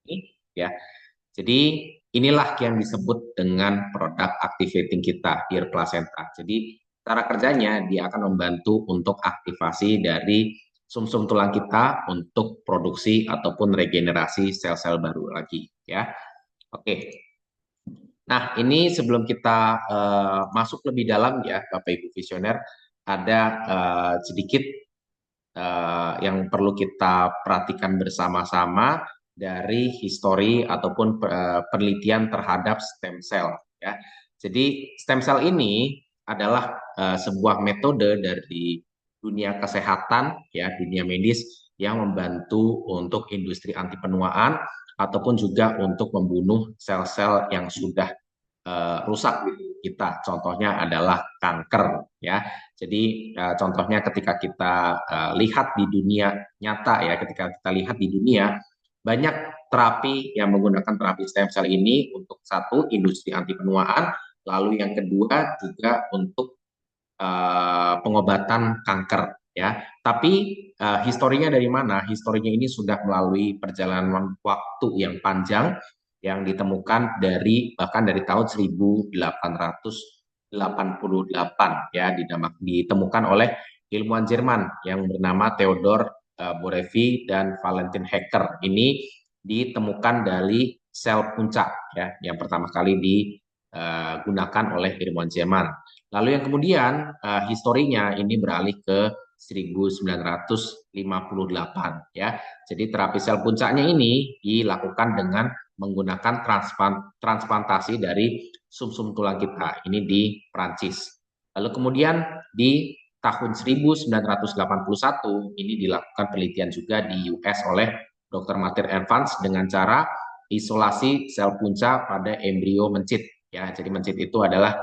ini ya. Jadi inilah yang disebut dengan produk activating kita, ear placenta. Jadi cara kerjanya dia akan membantu untuk aktivasi dari sumsum tulang kita untuk produksi ataupun regenerasi sel-sel baru lagi ya. Oke. Nah, ini sebelum kita masuk lebih dalam ya Bapak Ibu visioner, ada sedikit yang perlu kita perhatikan bersama-sama dari histori ataupun penelitian terhadap stem cell ya. Jadi stem cell ini adalah sebuah metode dari dunia kesehatan ya, dunia medis yang membantu untuk industri anti penuaan ataupun juga untuk membunuh sel-sel yang sudah rusak di tubuh kita. Contohnya adalah kanker ya. Jadi contohnya ketika kita lihat di dunia nyata ya, ketika kita lihat di dunia banyak terapi yang menggunakan terapi stem cell ini untuk satu industri anti penuaan, lalu yang kedua juga untuk pengobatan kanker ya. Tapi historinya dari mana? Historinya ini sudah melalui perjalanan waktu yang panjang yang ditemukan dari bahkan dari tahun 1888 ya, ditemukan oleh ilmuwan Jerman yang bernama Theodor Borevi dan Valentin Hacker. Ini ditemukan dari sel puncak ya, yang pertama kali digunakan oleh ilmuwan Jerman. Lalu yang kemudian historinya ini beralih ke 1958 ya. Jadi terapi sel puncaknya ini dilakukan dengan menggunakan transplantasi dari sumsum tulang kita. Ini di Prancis. Lalu kemudian di tahun 1981 ini dilakukan penelitian juga di US oleh Dr. Martin Evans dengan cara isolasi sel punca pada embrio mencit ya. Jadi mencit itu adalah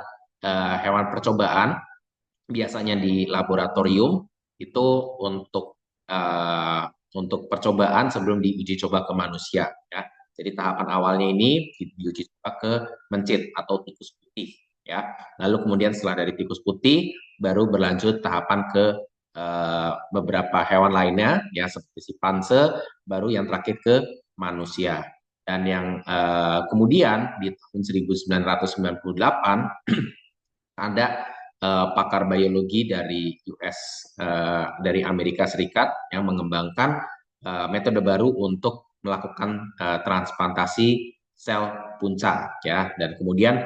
hewan percobaan biasanya di laboratorium itu untuk uh, untuk percobaan sebelum diuji coba ke manusia ya. Jadi tahapan awalnya ini diuji coba ke mencit atau tikus putih ya. Lalu kemudian setelah dari tikus putih baru berlanjut tahapan ke beberapa hewan lainnya ya seperti simpanse, baru yang terakhir ke manusia. Dan yang kemudian di tahun 1998 ada pakar biologi dari dari Amerika Serikat yang mengembangkan metode baru untuk melakukan transplantasi sel punca ya. Dan kemudian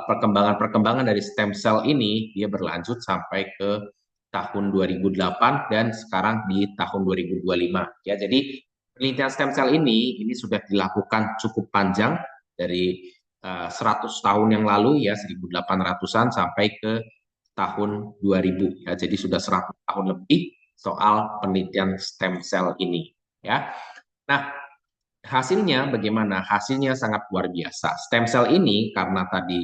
perkembangan-perkembangan dari stem cell ini dia berlanjut sampai ke tahun 2008 dan sekarang di tahun 2025 ya. Jadi penelitian stem cell ini sudah dilakukan cukup panjang dari 100 tahun yang lalu ya, 1800-an sampai ke tahun 2000 ya. Jadi sudah 100 tahun lebih soal penelitian stem cell ini ya. Nah, hasilnya bagaimana? Hasilnya sangat luar biasa. Stem cell ini karena tadi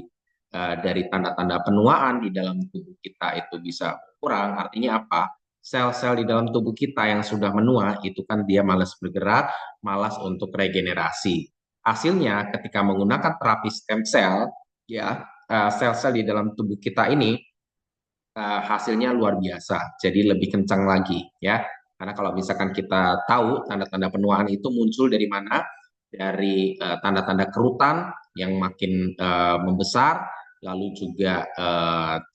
dari tanda-tanda penuaan di dalam tubuh kita itu bisa berkurang, artinya apa? Sel-sel di dalam tubuh kita yang sudah menua itu kan dia malas bergerak, malas untuk regenerasi. Hasilnya ketika menggunakan terapi stem cell, ya sel-sel di dalam tubuh kita ini hasilnya luar biasa, jadi lebih kencang lagi ya. Karena kalau misalkan kita tahu tanda-tanda penuaan itu muncul dari mana, dari tanda-tanda kerutan yang makin membesar, lalu juga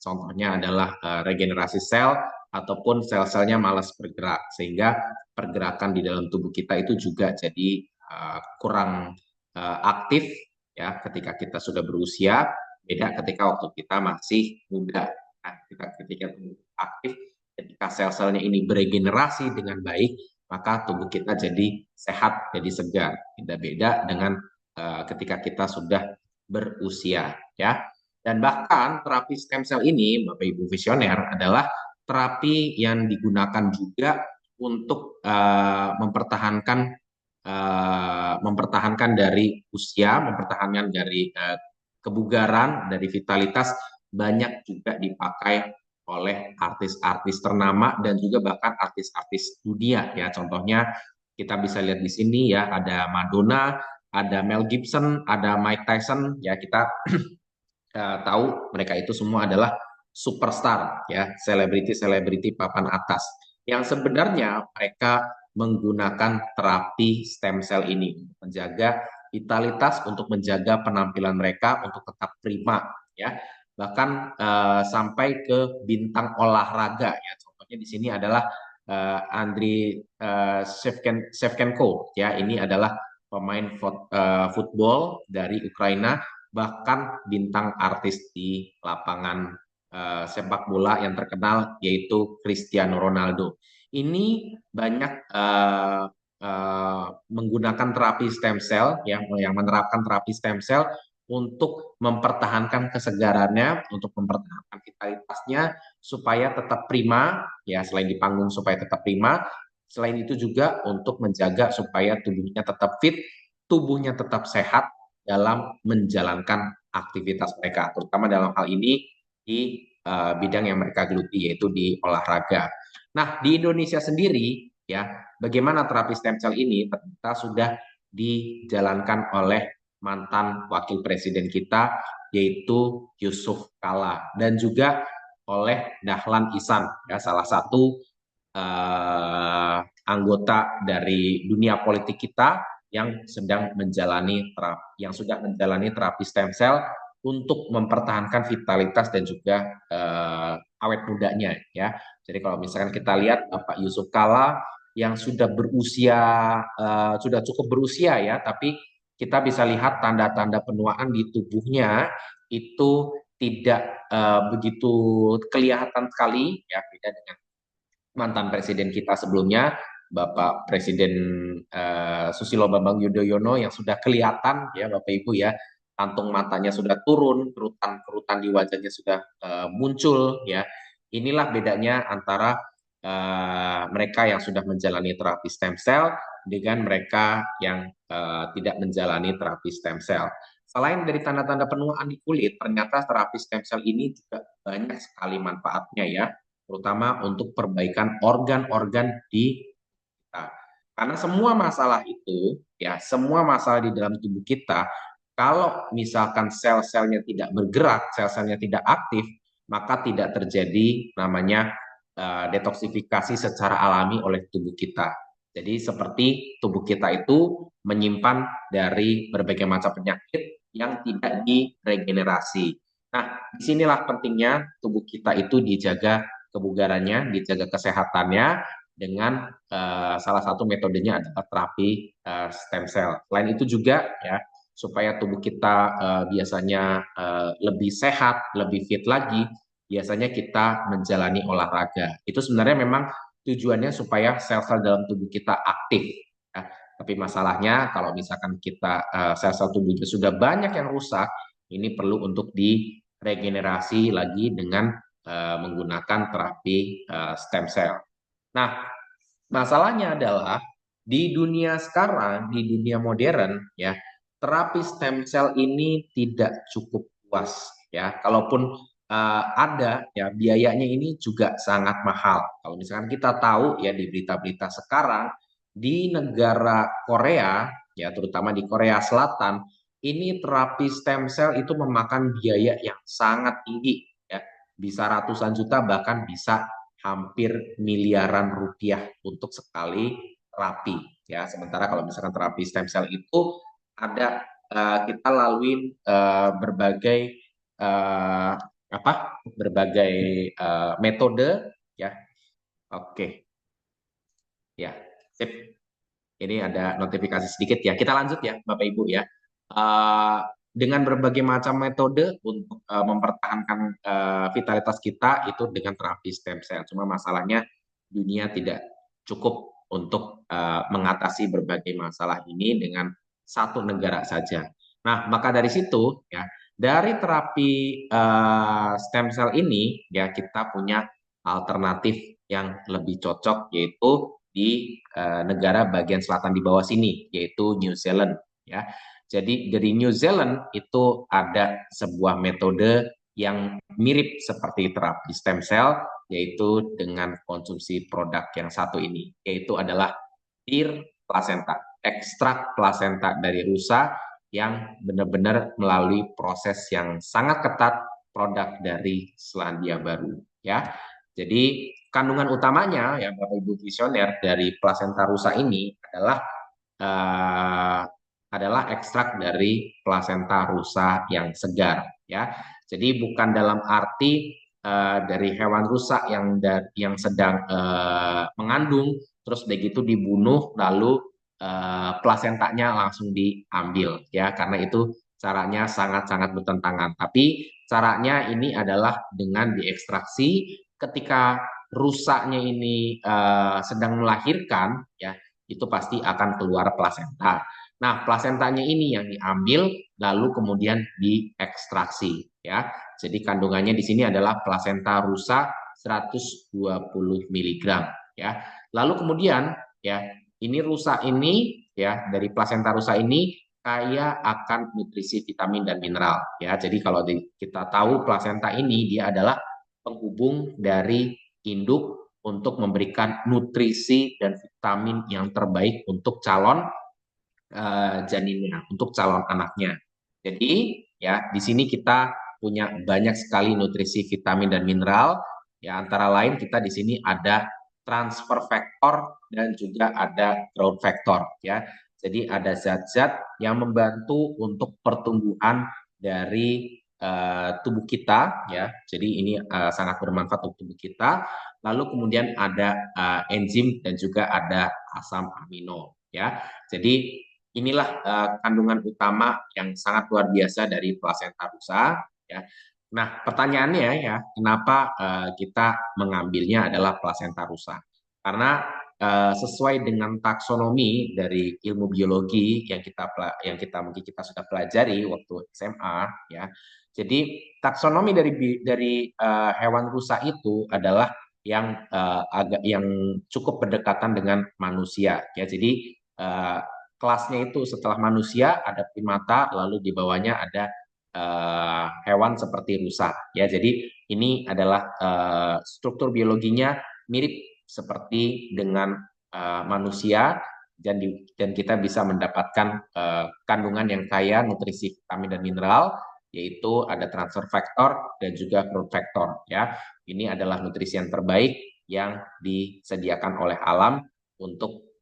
contohnya adalah regenerasi sel ataupun sel-selnya malas bergerak, sehingga pergerakan di dalam tubuh kita itu juga jadi kurang aktif ya ketika kita sudah berusia, beda ketika waktu kita masih muda. Nah, ketika tubuh aktif, ketika sel-selnya ini beregenerasi dengan baik, maka tubuh kita jadi sehat, jadi segar. Tidak beda dengan ketika kita sudah berusia, ya. Dan bahkan terapi stem cell ini, Bapak Ibu visioner, adalah terapi yang digunakan juga untuk mempertahankan dari usia, mempertahankan dari kebugaran, dari vitalitas, banyak juga dipakai oleh artis-artis ternama dan juga bahkan artis-artis dunia ya. Contohnya kita bisa lihat di sini ya, ada Madonna, ada Mel Gibson, ada Mike Tyson ya. Kita tahu mereka itu semua adalah superstar ya, selebriti-selebriti papan atas yang sebenarnya mereka menggunakan terapi stem cell ini untuk menjaga vitalitas, untuk menjaga penampilan mereka untuk tetap prima, ya. Bahkan sampai ke bintang olahraga, ya. Contohnya di sini adalah Andriy Shevchenko, ya. Ini adalah pemain football dari Ukraina, bahkan bintang artis di lapangan sepak bola yang terkenal yaitu Cristiano Ronaldo. Ini banyak menggunakan terapi stem cell, yang menerapkan terapi stem cell untuk mempertahankan kesegarannya, untuk mempertahankan vitalitasnya supaya tetap prima, ya, selain di panggung supaya tetap prima, selain itu juga untuk menjaga supaya tubuhnya tetap fit, tubuhnya tetap sehat dalam menjalankan aktivitas mereka, terutama dalam hal ini di bidang yang mereka geluti, yaitu di olahraga. Nah, di Indonesia sendiri, ya, bagaimana terapi stem cell ini ternyata sudah dijalankan oleh mantan wakil presiden kita, yaitu Yusuf Kala, dan juga oleh Dahlan Iskan, ya, salah satu anggota dari dunia politik kita yang sedang menjalani yang sudah menjalani terapi stem cell untuk mempertahankan vitalitas dan juga awet mudanya, ya. Jadi kalau misalkan kita lihat Bapak Yusuf Kala yang sudah berusia sudah cukup berusia, ya, tapi kita bisa lihat tanda-tanda penuaan di tubuhnya itu tidak begitu kelihatan sekali, ya, beda dengan mantan presiden kita sebelumnya, Bapak Presiden Susilo Bambang Yudhoyono, yang sudah kelihatan, ya Bapak Ibu, ya, kantung matanya sudah turun, kerutan-kerutan di wajahnya sudah muncul, ya. Inilah bedanya antara mereka yang sudah menjalani terapi stem cell dengan mereka yang tidak menjalani terapi stem cell. Selain dari tanda-tanda penuaan di kulit, ternyata terapi stem cell ini juga banyak sekali manfaatnya, ya, terutama untuk perbaikan organ-organ di kita. Karena semua masalah itu, ya, semua masalah di dalam tubuh kita, kalau misalkan sel-selnya tidak bergerak, sel-selnya tidak aktif, maka tidak terjadi namanya detoksifikasi secara alami oleh tubuh kita. Jadi seperti tubuh kita itu menyimpan dari berbagai macam penyakit yang tidak diregenerasi. Nah, disinilah pentingnya tubuh kita itu dijaga kebugarannya, dijaga kesehatannya dengan salah satu metodenya adalah terapi stem cell. Selain itu juga, ya, supaya tubuh kita biasanya lebih sehat, lebih fit lagi, biasanya kita menjalani olahraga. Itu sebenarnya memang tujuannya supaya sel-sel dalam tubuh kita aktif, ya. Tapi masalahnya kalau misalkan kita sel-sel tubuhnya sudah banyak yang rusak, ini perlu untuk diregenerasi lagi dengan menggunakan terapi stem cell. Nah, masalahnya adalah di dunia sekarang, di dunia modern, ya, terapi stem cell ini tidak cukup puas, ya. Kalaupun ada, ya, biayanya ini juga sangat mahal. Kalau misalkan kita tahu, ya, di berita-berita sekarang di negara Korea, ya, terutama di Korea Selatan, ini terapi stem cell itu memakan biaya yang sangat tinggi, ya, bisa ratusan juta, bahkan bisa hampir miliaran rupiah untuk sekali terapi, ya. Sementara kalau misalkan terapi stem cell itu ada kita lalui berbagai uh, berbagai metode, ya. Oke, ya, sip. Ini ada notifikasi sedikit, ya. Kita lanjut, ya, Bapak Ibu, ya. Uh, dengan berbagai macam metode untuk mempertahankan vitalitas kita itu dengan terapi stem cell. Cuma masalahnya dunia tidak cukup untuk mengatasi berbagai masalah ini dengan satu negara saja. Nah, maka dari situ, ya, dari terapi stem cell ini, ya, kita punya alternatif yang lebih cocok, yaitu di negara bagian selatan di bawah sini, yaitu New Zealand, ya. Jadi dari New Zealand itu ada sebuah metode yang mirip seperti terapi stem cell, yaitu dengan konsumsi produk yang satu ini, yaitu adalah pir placenta, ekstrak plasenta dari rusa yang benar-benar melalui proses yang sangat ketat, produk dari Selandia Baru, ya. Jadi kandungan utamanya ya Bapak Ibu visioner dari plasenta rusa ini eh, adalah ekstrak dari plasenta rusa yang segar ya. Jadi bukan dalam arti dari hewan rusa yang sedang mengandung terus begitu dibunuh lalu plasentanya langsung diambil ya, karena itu caranya sangat-sangat bertentangan. Tapi caranya ini adalah dengan diekstraksi ketika rusaknya ini sedang melahirkan ya, itu pasti akan keluar plasenta. Nah, plasentanya ini yang diambil lalu kemudian diekstraksi ya. Jadi kandungannya di sini adalah plasenta rusa 120 mg ya. Lalu kemudian ya, ini rusa ini ya, dari plasenta rusa ini kaya akan nutrisi vitamin dan mineral ya. Jadi kalau kita tahu plasenta ini dia adalah penghubung dari induk untuk memberikan nutrisi dan vitamin yang terbaik untuk calon janinnya, untuk calon anaknya. Jadi ya di sini kita punya banyak sekali nutrisi, vitamin dan mineral. Ya antara lain kita di sini ada transfer factor dan juga ada growth factor ya. Jadi ada zat-zat yang membantu untuk pertumbuhan dari tubuh kita ya. Jadi ini sangat bermanfaat untuk tubuh kita. Lalu kemudian ada enzim dan juga ada asam amino ya. Jadi inilah kandungan utama yang sangat luar biasa dari plasenta rusa ya. Nah, pertanyaannya ya, kenapa kita mengambilnya adalah plasenta rusa? Karena sesuai dengan taksonomi dari ilmu biologi yang kita mungkin kita sudah pelajari waktu SMA ya. Jadi taksonomi dari hewan rusa itu adalah yang cukup berdekatan dengan manusia ya. Jadi kelasnya itu setelah manusia ada primata, lalu di bawahnya ada hewan seperti rusa ya. Jadi ini adalah struktur biologinya mirip seperti dengan manusia, dan kita bisa mendapatkan kandungan yang kaya nutrisi vitamin dan mineral, yaitu ada transfer factor dan juga growth factor ya. Ini adalah nutrisi yang terbaik yang disediakan oleh alam untuk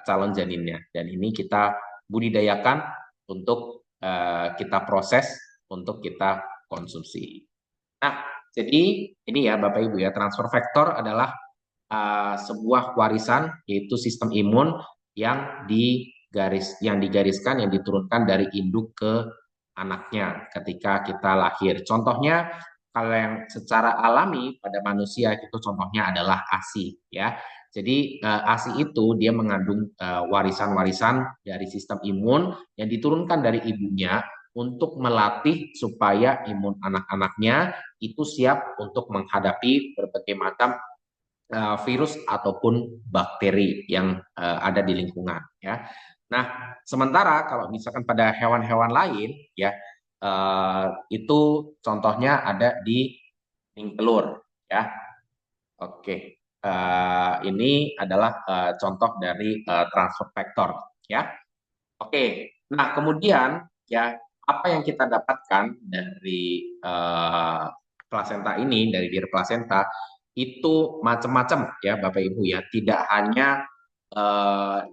calon janinnya, dan ini kita budidayakan untuk kita proses untuk kita konsumsi. Nah, jadi ini ya Bapak Ibu ya, transfer factor adalah sebuah warisan, yaitu sistem imun yang digariskan, yang diturunkan dari induk ke anaknya ketika kita lahir. Contohnya kalau yang secara alami pada manusia itu contohnya adalah ASI ya. Jadi ASI itu dia mengandung warisan-warisan dari sistem imun yang diturunkan dari ibunya untuk melatih supaya imun anak-anaknya itu siap untuk menghadapi berbagai macam virus ataupun bakteri yang ada di lingkungan ya. Nah, sementara kalau misalkan pada hewan-hewan lain ya, itu contohnya ada di kening telur ya. Oke, ini adalah contoh dari transfer factor ya. Oke, nah kemudian ya, apa yang kita dapatkan dari plasenta ini, dari diri plasenta itu macam-macam ya Bapak Ibu ya, tidak hanya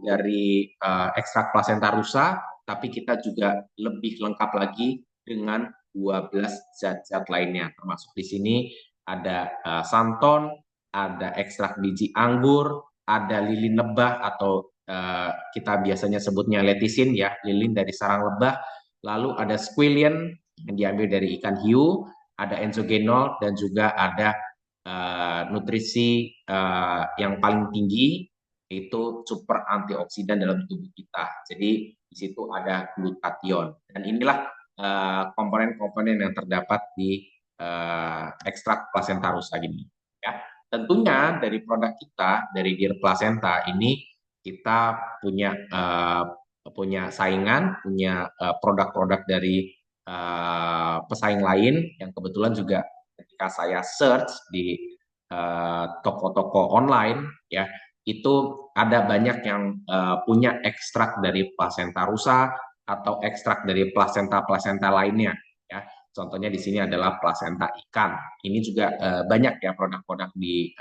dari ekstrak plasenta rusa, tapi kita juga lebih lengkap lagi dengan 12 zat-zat lainnya, termasuk di sini ada santon, ada ekstrak biji anggur, ada lilin lebah atau kita biasanya sebutnya letisin ya, lilin dari sarang lebah, lalu ada squillion yang diambil dari ikan hiu, ada enzogenol, dan juga ada nutrisi yang paling tinggi itu super antioksidan dalam tubuh kita. Jadi di situ ada glutathione, dan inilah komponen-komponen yang terdapat di ekstrak plasenta rusa ini. Ya, tentunya dari produk kita dari Dear Placenta ini kita punya saingan, punya produk-produk dari pesaing lain yang kebetulan juga ketika saya search di toko-toko online ya, itu ada banyak yang punya ekstrak dari plasenta rusa atau ekstrak dari plasenta-plasenta lainnya ya. Contohnya di sini adalah plasenta ikan. Ini juga banyak ya produk-produk di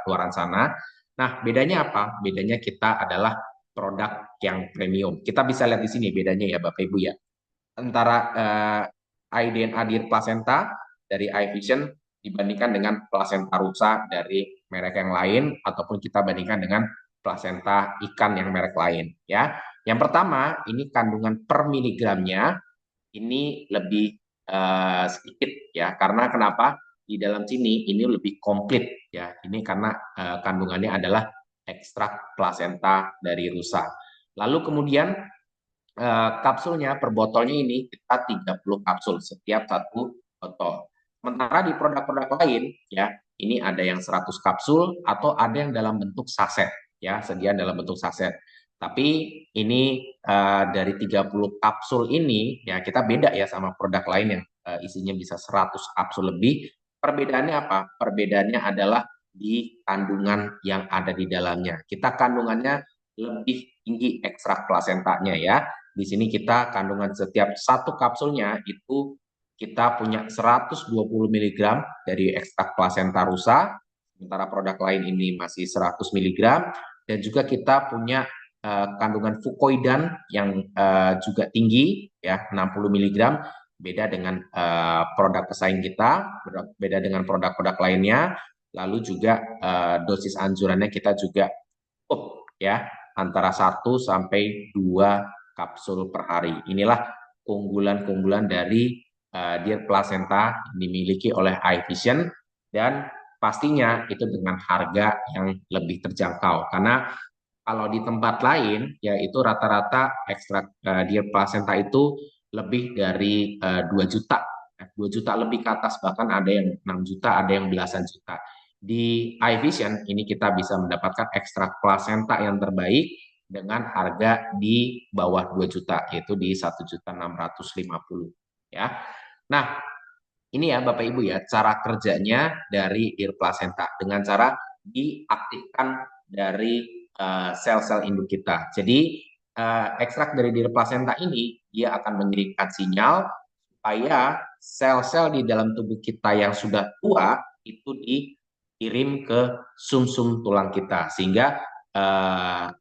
luaran sana. Nah, bedanya apa? Bedanya kita adalah produk yang premium. Kita bisa lihat di sini bedanya ya Bapak Ibu ya. Antara iDNA Dear Placenta dari iVision dibandingkan dengan plasenta rusa dari merek yang lain ataupun kita bandingkan dengan plasenta ikan yang merek lain ya. Yang pertama, ini kandungan per miligramnya ini lebih sedikit ya. Karena kenapa? Di dalam sini ini lebih komplit ya. Ini karena kandungannya adalah ekstrak plasenta dari rusa. Lalu kemudian kapsulnya per botolnya ini kita 30 kapsul setiap satu botol. Sementara di produk-produk lain ya, ini ada yang 100 kapsul atau ada yang dalam bentuk saset ya, sediaan dalam bentuk saset. Tapi ini dari 30 kapsul ini ya kita beda ya sama produk lain yang isinya bisa 100 kapsul lebih. Perbedaannya apa? Perbedaannya adalah di kandungan yang ada di dalamnya. Kita kandungannya lebih tinggi ekstrak plasentanya ya. Di sini kita kandungan setiap satu kapsulnya itu kita punya 120 mg dari ekstrak plasenta rusa, sementara produk lain ini masih 100 mg, dan juga kita punya kandungan fukoidan yang juga tinggi, ya 60 mg, beda dengan produk pesaing kita, beda dengan produk-produk lainnya, lalu juga dosis anjurannya kita juga cukup ya, antara 1 sampai 2 kapsul per hari. Inilah keunggulan-keunggulan dari Dear Placenta dimiliki oleh iVision dan pastinya itu dengan harga yang lebih terjangkau karena kalau di tempat lain yaitu rata-rata ekstrak Dear Placenta itu lebih dari 2 juta. 2 juta lebih ke atas, bahkan ada yang 6 juta, ada yang belasan juta. Di iVision ini kita bisa mendapatkan ekstrak plasenta yang terbaik dengan harga di bawah 2 juta, yaitu di 1.650.000 ya. Nah, ini ya Bapak Ibu ya, cara kerjanya dari Dear Placenta dengan cara diaktifkan dari sel-sel induk kita. Jadi ekstrak dari Dear Placenta ini dia akan mengirimkan sinyal supaya sel-sel di dalam tubuh kita yang sudah tua itu dikirim ke sumsum tulang kita sehingga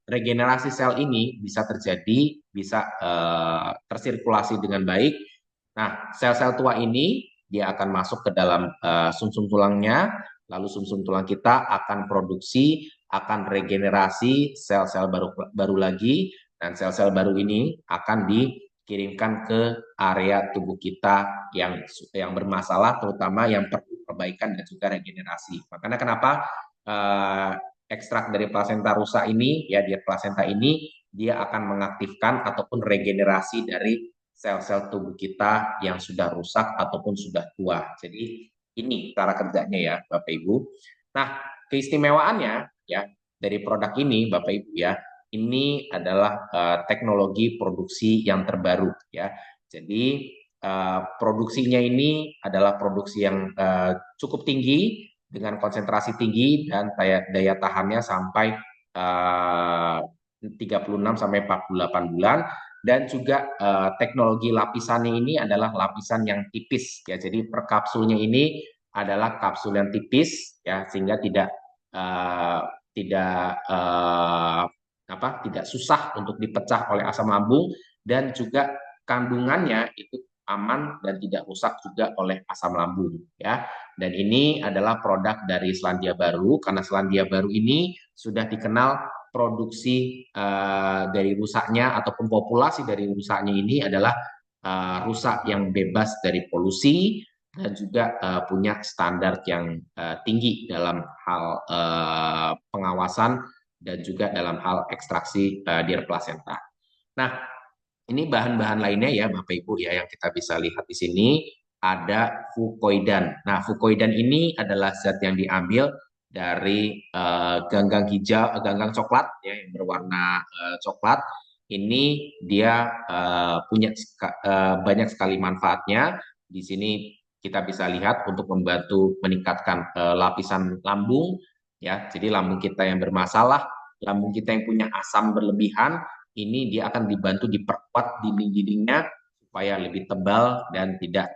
regenerasi sel ini bisa terjadi, bisa tersirkulasi dengan baik. Nah, sel-sel tua ini dia akan masuk ke dalam sumsum tulangnya, lalu sumsum tulang kita akan produksi, akan regenerasi sel-sel baru lagi, dan sel-sel baru ini akan dikirimkan ke area tubuh kita yang bermasalah, terutama yang perlu perbaikan dan juga regenerasi. Makanya kenapa ekstrak dari plasenta rusa ini, ya dia plasenta ini, dia akan mengaktifkan ataupun regenerasi dari sel-sel tubuh kita yang sudah rusak ataupun sudah tua. Jadi ini cara kerjanya ya Bapak Ibu. Nah, keistimewaannya ya dari produk ini Bapak Ibu ya, ini adalah teknologi produksi yang terbaru ya. Jadi produksinya ini adalah produksi yang cukup tinggi dengan konsentrasi tinggi dan daya tahannya sampai 36 sampai 48 bulan dan juga teknologi lapisannya ini adalah lapisan yang tipis ya. Jadi per kapsulnya ini adalah kapsul yang tipis ya sehingga tidak uh, tidak tidak susah untuk dipecah oleh asam lambung dan juga kandungannya itu aman dan tidak rusak juga oleh asam lambung ya. Dan ini adalah produk dari Selandia Baru karena Selandia Baru ini sudah dikenal produksi dari rusaknya ataupun populasi dari rusaknya ini adalah rusak yang bebas dari polusi dan juga punya standar yang tinggi dalam hal pengawasan dan juga dalam hal ekstraksi Dear Placenta. Nah, ini bahan-bahan lainnya ya Bapak Ibu ya yang kita bisa lihat di sini ada fukoidan. Nah, fukoidan ini adalah zat yang diambil dari ganggang hijau, ganggang coklat ya yang berwarna coklat. Ini dia punya banyak sekali manfaatnya. Di sini kita bisa lihat untuk membantu meningkatkan lapisan lambung ya. Jadi lambung kita yang bermasalah, lambung kita yang punya asam berlebihan, ini dia akan dibantu diperkuat dinding-dindingnya supaya lebih tebal dan tidak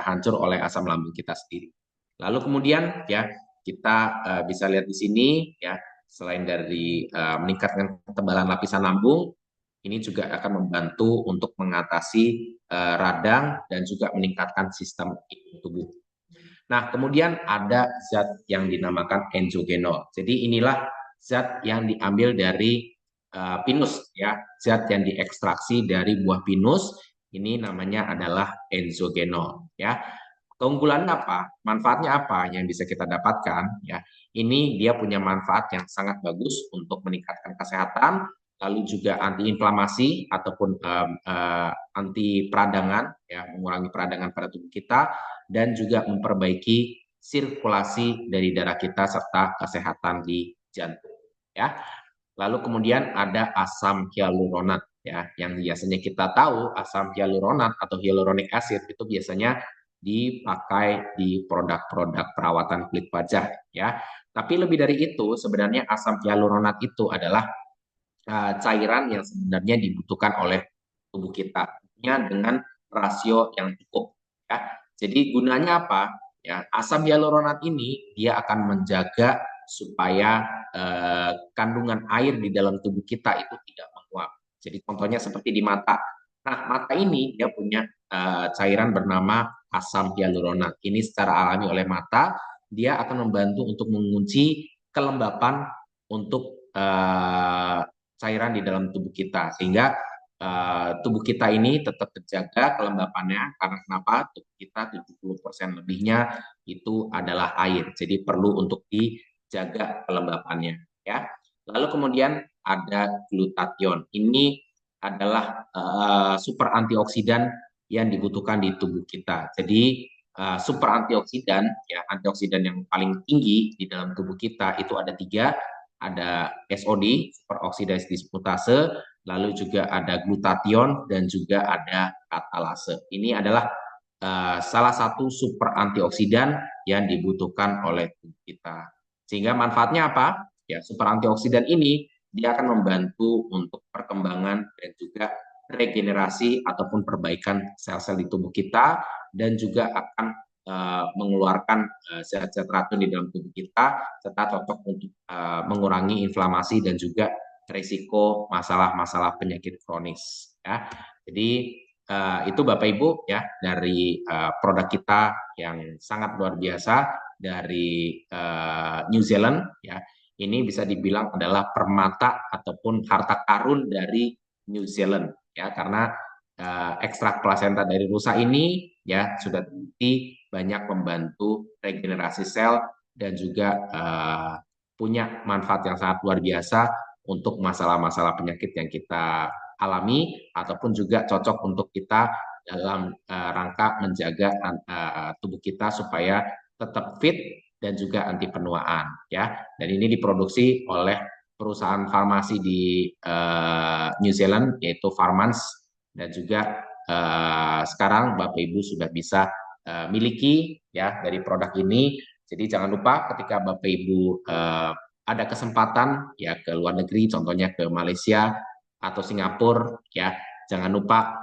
hancur oleh asam lambung kita sendiri. Lalu kemudian ya kita bisa lihat di sini ya, selain dari meningkatkan ketebalan lapisan lambung, ini juga akan membantu untuk mengatasi radang dan juga meningkatkan sistem imun tubuh. Nah, kemudian ada zat yang dinamakan enzogenol. Jadi inilah zat yang diambil dari pinus ya, zat yang diekstraksi dari buah pinus. Ini namanya adalah enzogenol ya. Keunggulannya apa? Manfaatnya apa yang bisa kita dapatkan? Ya, ini dia punya manfaat yang sangat bagus untuk meningkatkan kesehatan, lalu juga antiinflamasi ataupun anti peradangan, ya, mengurangi peradangan pada tubuh kita, dan juga memperbaiki sirkulasi dari darah kita serta kesehatan di jantung. Ya, lalu kemudian ada asam hyaluronat ya, yang biasanya kita tahu asam hyaluronat atau hyaluronic acid itu biasanya dipakai di produk-produk perawatan kulit wajah ya. Tapi lebih dari itu sebenarnya asam hyaluronat itu adalah cairan yang sebenarnya dibutuhkan oleh tubuh kita dengan rasio yang cukup ya. Jadi gunanya apa? Ya, asam hyaluronat ini dia akan menjaga supaya kandungan air di dalam tubuh kita itu tidak menguap. Jadi contohnya seperti di mata. Nah, mata ini dia punya cairan bernama asam hyaluronat. Ini secara alami oleh mata, dia akan membantu untuk mengunci kelembapan untuk cairan di dalam tubuh kita, sehingga tubuh kita ini tetap terjaga kelembapannya. Karena kenapa? Tubuh kita 70% lebihnya itu adalah air, jadi perlu untuk dijaga kelembapannya ya. Lalu kemudian ada glutathione. Ini adalah super antioksidan yang dibutuhkan di tubuh kita. Jadi super antioksidan ya, antioksidan yang paling tinggi di dalam tubuh kita itu ada 3, ada SOD, super oxidase dismutase, lalu juga ada glutathione dan juga ada katalase. Ini adalah salah satu super antioksidan yang dibutuhkan oleh tubuh kita. Sehingga manfaatnya apa? Ya, super antioksidan ini dia akan membantu untuk perkembangan dan juga regenerasi ataupun perbaikan sel-sel di tubuh kita, dan juga akan mengeluarkan zat-zat racun di dalam tubuh kita, serta cocok untuk mengurangi inflamasi dan juga risiko masalah-masalah penyakit kronis ya. Jadi itu Bapak Ibu ya dari produk kita yang sangat luar biasa dari New Zealand ya. Ini bisa dibilang adalah permata ataupun harta karun dari New Zealand ya, karena ekstrak plasenta dari rusa ini ya sudah terbukti banyak membantu regenerasi sel dan juga punya manfaat yang sangat luar biasa untuk masalah-masalah penyakit yang kita alami, ataupun juga cocok untuk kita dalam rangka menjaga tubuh kita supaya tetap fit dan juga anti penuaan ya. Dan ini diproduksi oleh perusahaan farmasi di New Zealand yaitu Farmans, dan juga sekarang Bapak Ibu sudah bisa miliki ya dari produk ini. Jadi jangan lupa ketika Bapak Ibu ada kesempatan ya ke luar negeri, contohnya ke Malaysia atau Singapura ya, jangan lupa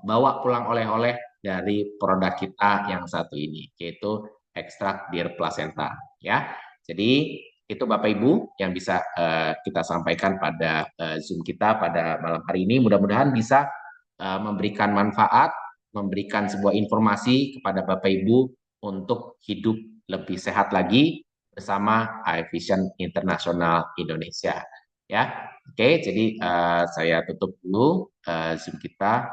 bawa pulang oleh-oleh dari produk kita yang satu ini, yaitu ekstrak bir plasenta ya. Jadi itu Bapak Ibu yang bisa kita sampaikan pada Zoom kita pada malam hari ini. Mudah-mudahan bisa memberikan manfaat, memberikan sebuah informasi kepada Bapak Ibu untuk hidup lebih sehat lagi bersama iVision Internasional Indonesia. Ya, oke. Jadi saya tutup dulu Zoom kita.